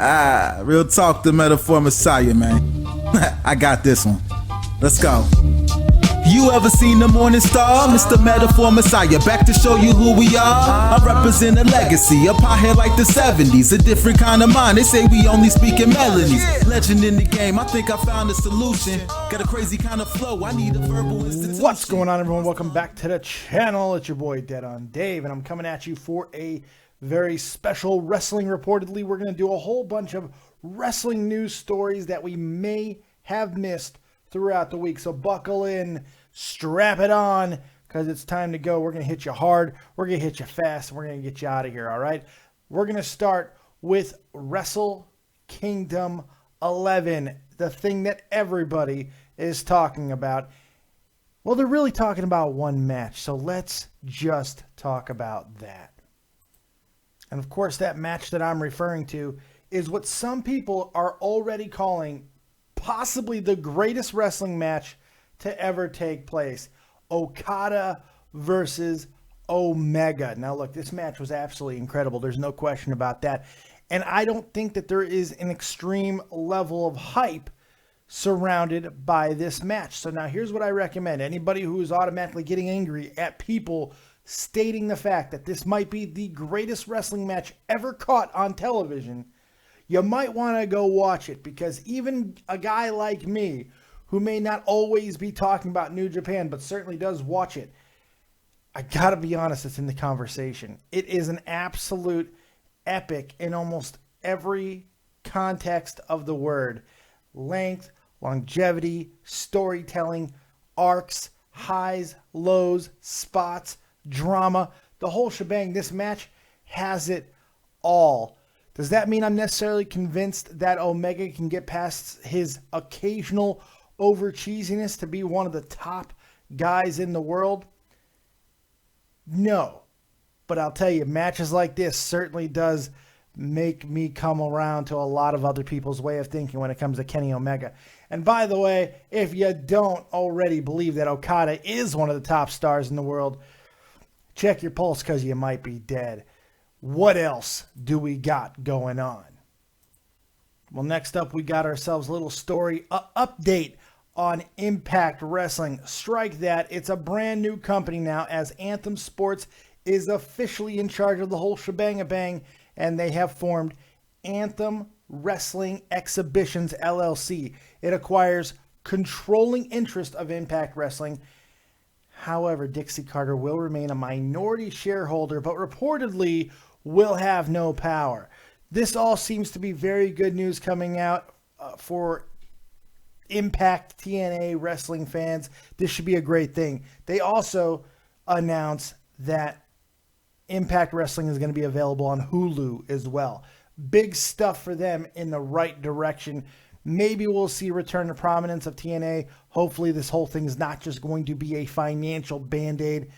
Real talk, the metaphor messiah, man. I got this one. Let's go. You ever seen the morning star? Mr. Metaphor Messiah, back to show you who we are. I represent a legacy, a pothead like the 70s. A different kind of mind, they say we only speak in melodies. Legend in the game, I think I found a solution. Got a crazy kind of flow, I need a verbal institution. What's going on, everyone? Welcome back to the channel. It's your boy Dead on Dave, and I'm coming at you for a very special wrestling reportedly. We're going to do a whole bunch of wrestling news stories that we may have missed throughout the week. So buckle in, strap it on, because it's time to go. We're going to hit you hard, we're going to hit you fast, and we're going to get you out of here, all right? We're going to start with Wrestle Kingdom 11, the thing that everybody is talking about. Well, they're really talking about one match, so let's just talk about that. And of course, that match that I'm referring to is what some people are already calling possibly the greatest wrestling match to ever take place. Okada versus Omega. Now look, this match was absolutely incredible. There's no question about that. And I don't think that there is an extreme level of hype surrounded by this match. So now here's what I recommend. Anybody who is automatically getting angry at people stating the fact that this might be the greatest wrestling match ever caught on television, you might want to go watch it, because even a guy like me, who may not always be talking about New Japan, but certainly does watch it, I gotta be honest, it's in the conversation. It is an absolute epic in almost every context of the word. Length, longevity, storytelling, arcs, highs, lows, spots, drama, the whole shebang. This match has it all. Does that mean I'm necessarily convinced that Omega can get past his occasional over cheesiness to be one of the top guys in the world? No. But I'll tell you, matches like this certainly does make me come around to a lot of other people's way of thinking when it comes to Kenny Omega. And by the way, if you don't already believe that Okada is one of the top stars in the world, check your pulse, because you might be dead. What else do we got going on? Well, next up, we got ourselves a little story update on Impact Wrestling. Strike that. It's a brand new company now, as Anthem Sports is officially in charge of the whole shebang-a-bang, and they have formed Anthem Wrestling Exhibitions LLC. It acquires controlling interest of Impact Wrestling. However, Dixie Carter will remain a minority shareholder, but reportedly will have no power. This all seems to be very good news coming out for Impact TNA wrestling fans. This should be a great thing. They also announced that Impact Wrestling is going to be available on Hulu as well. Big stuff for them in the right direction. Maybe we'll see return to prominence of TNA. Hopefully this whole thing is not just going to be a financial band-aid.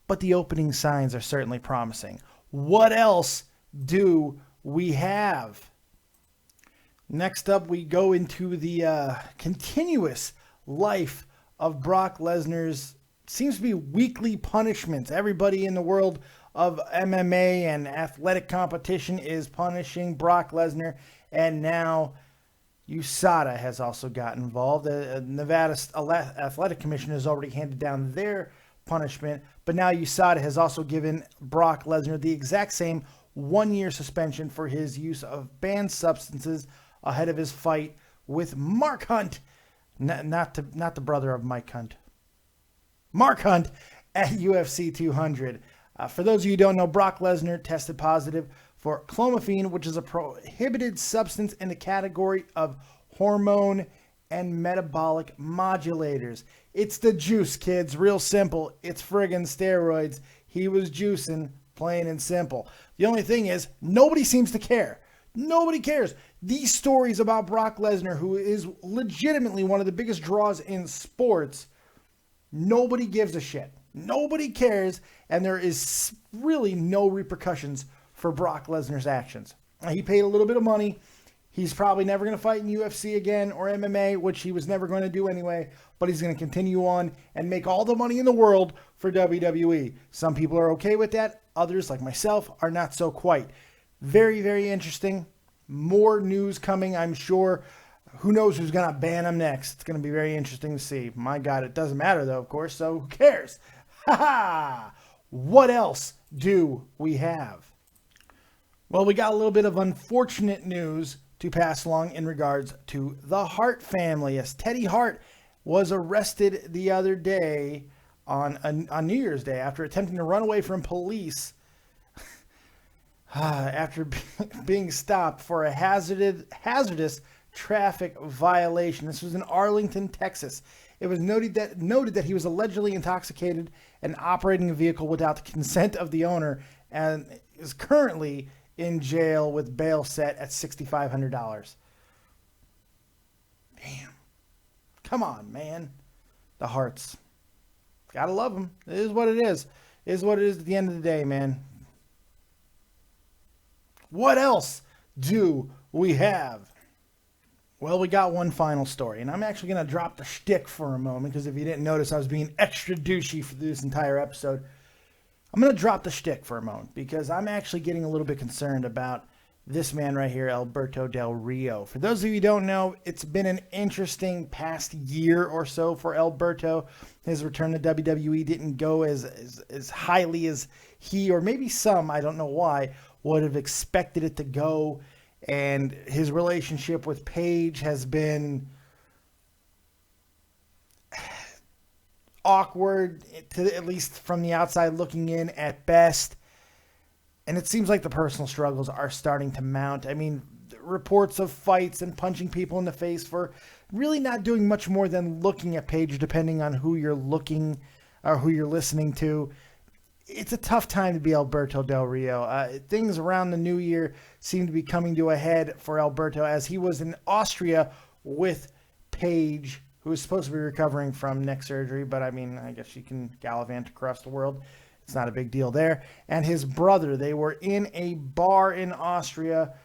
But the opening signs are certainly promising. What else do we have? Next up, we go into the continuous life of Brock Lesnar's, seems to be weekly punishments. Everybody in the world of MMA and athletic competition is punishing Brock Lesnar. And now USADA has also got involved. The Nevada Athletic Commission has already handed down their punishment, but now USADA has also given Brock Lesnar the exact same 1-year suspension for his use of banned substances ahead of his fight with Mark Hunt, not the brother of Mike Hunt, Mark Hunt, at UFC 200. For those of you who don't know, Brock Lesnar tested positive for clomiphene, which is a prohibited substance in the category of hormone and metabolic modulators. It's the juice, kids. Real simple. It's friggin' steroids. He was juicing, plain and simple. The only thing is, nobody seems to care. Nobody cares. These stories about Brock Lesnar, who is legitimately one of the biggest draws in sports, nobody gives a shit. Nobody cares, and there is really no repercussions for Brock Lesnar's actions. He paid a little bit of money. He's probably never going to fight in UFC again or MMA, which he was never going to do anyway, but he's going to continue on and make all the money in the world for WWE. Some people are okay with that. Others, like myself, are not so quite. Very, very interesting. More news coming, I'm sure. Who knows who's going to ban him next? It's going to be very interesting to see. My God, it doesn't matter, though, of course, so who cares? Ha ha! What else do we have? Well, we got a little bit of unfortunate news to pass along in regards to the Hart family, as Teddy Hart was arrested the other day on New Year's Day after attempting to run away from police after being stopped for a hazardous traffic violation. This was in Arlington, Texas. It was noted that he was allegedly intoxicated and operating a vehicle without the consent of the owner, and is currently in jail with bail set at $6,500. Damn. Come on, man. The Harts. Gotta love them. It is what it is. It is what it is at the end of the day, man. What else do we have? Well, we got one final story, and I'm actually going to drop the shtick for a moment, because if you didn't notice, I was being extra douchey for this entire episode. I'm going to drop the shtick for a moment, because I'm actually getting a little bit concerned about this man right here, Alberto Del Rio. For those of you who don't know, it's been an interesting past year or so for Alberto. His return to WWE didn't go as highly as he, or maybe some, I don't know why, would have expected it to go. And his relationship with Paige has been awkward, at least from the outside looking in at best. And it seems like the personal struggles are starting to mount. I mean, reports of fights and punching people in the face for really not doing much more than looking at Paige, depending on who you're looking or who you're listening to. It's a tough time to be Alberto Del Rio. Things around the new year seem to be coming to a head for Alberto, as he was in Austria with Paige, who is supposed to be recovering from neck surgery. But I mean, I guess she can gallivant across the world. It's not a big deal there. And his brother, they were in a bar in Austria.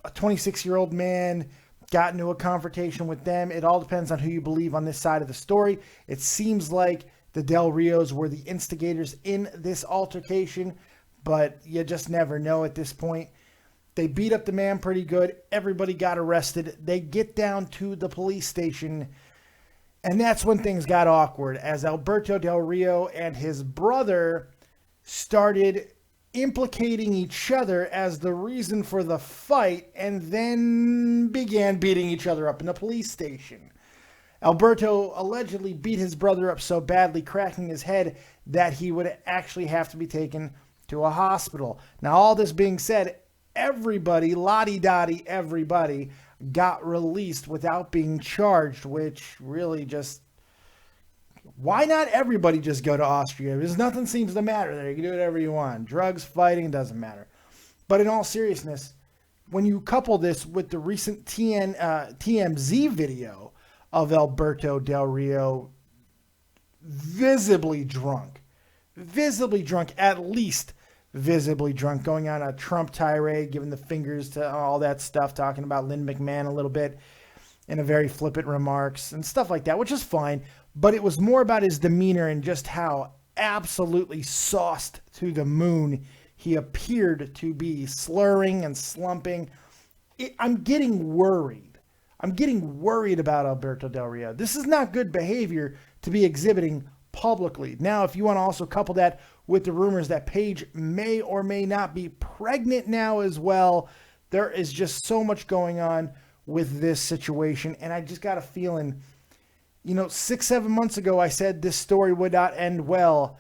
A 26-year-old man got into a confrontation with them. It all depends on who you believe on this side of the story. It seems like the Del Rios were the instigators in this altercation, but you just never know at this point. They beat up the man pretty good. Everybody got arrested. They get down to the police station, and that's when things got awkward, as Alberto Del Rio and his brother started implicating each other as the reason for the fight, and then began beating each other up in the police station. Alberto allegedly beat his brother up so badly, cracking his head, that he would actually have to be taken to a hospital. Now, all this being said, everybody, lottie-dottie, everybody got released without being charged, which really just... Why not everybody just go to Austria? Because nothing seems to matter there. You can do whatever you want. Drugs, fighting, doesn't matter. But in all seriousness, when you couple this with the recent TMZ video of Alberto Del Rio visibly drunk, at least visibly drunk, going on a Trump tirade, giving the fingers to all that stuff, talking about Lynn McMahon a little bit in a very flippant remarks and stuff like that, which is fine. But it was more about his demeanor and just how absolutely sauced to the moon he appeared to be, slurring and slumping. I'm getting worried. I'm getting worried about Alberto Del Rio. This is not good behavior to be exhibiting publicly. Now, if you want to also couple that with the rumors that Paige may or may not be pregnant now as well, there is just so much going on with this situation. And I just got a feeling, 6-7 months ago, I said this story would not end well.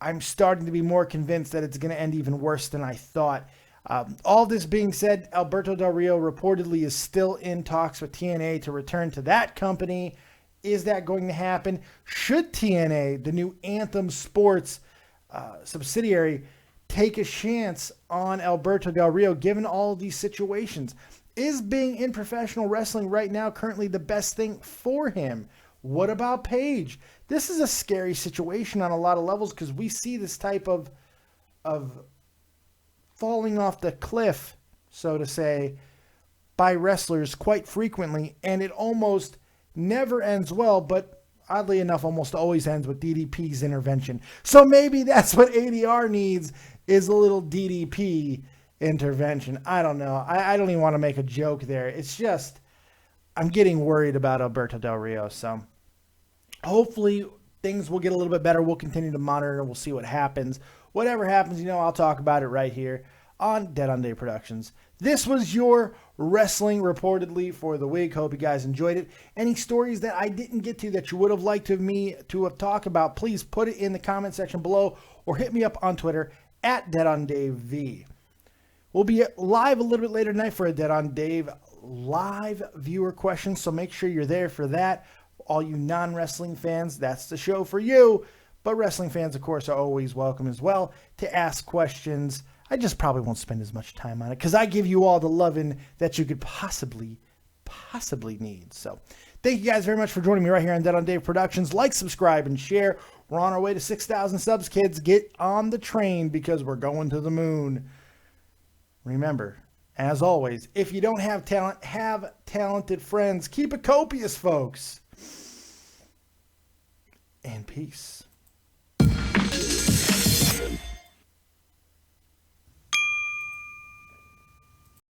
I'm starting to be more convinced that it's going to end even worse than I thought. All this being said, Alberto Del Rio reportedly is still in talks with TNA to return to that company. Is that going to happen? Should TNA, the new Anthem Sports subsidiary, take a chance on Alberto Del Rio given all of these situations? Is being in professional wrestling right now currently the best thing for him? What about Paige? This is a scary situation on a lot of levels, because we see this type of falling off the cliff, so to say, by wrestlers quite frequently, and it almost never ends well, but oddly enough almost always ends with DDP's intervention. So maybe that's what ADR needs, is a little DDP intervention. I don't know. I don't even want to make a joke there. It's just, I'm getting worried about Alberto Del Rio. So hopefully things will get a little bit better. We'll continue to monitor and we'll see what happens. Whatever happens, I'll talk about it right here on Dead on Day Productions. This was your wrestling reportedly for the week. Hope you guys enjoyed it. Any stories that I didn't get to that you would have liked me to have talked about, please put it in the comment section below or hit me up on Twitter at DeadOnDaveV. We'll be live a little bit later tonight for a Dead on Dave live viewer question, so make sure you're there for that. All you non-wrestling fans, that's the show for you. But wrestling fans, of course, are always welcome as well to ask questions. I just probably won't spend as much time on it because I give you all the loving that you could possibly need. So thank you guys very much for joining me right here on Dead on Dave Productions. Like, subscribe, and share. We're on our way to 6,000 subs, kids. Get on the train because we're going to the moon. Remember, as always, if you don't have talent, have talented friends. Keep it copious, folks. And peace.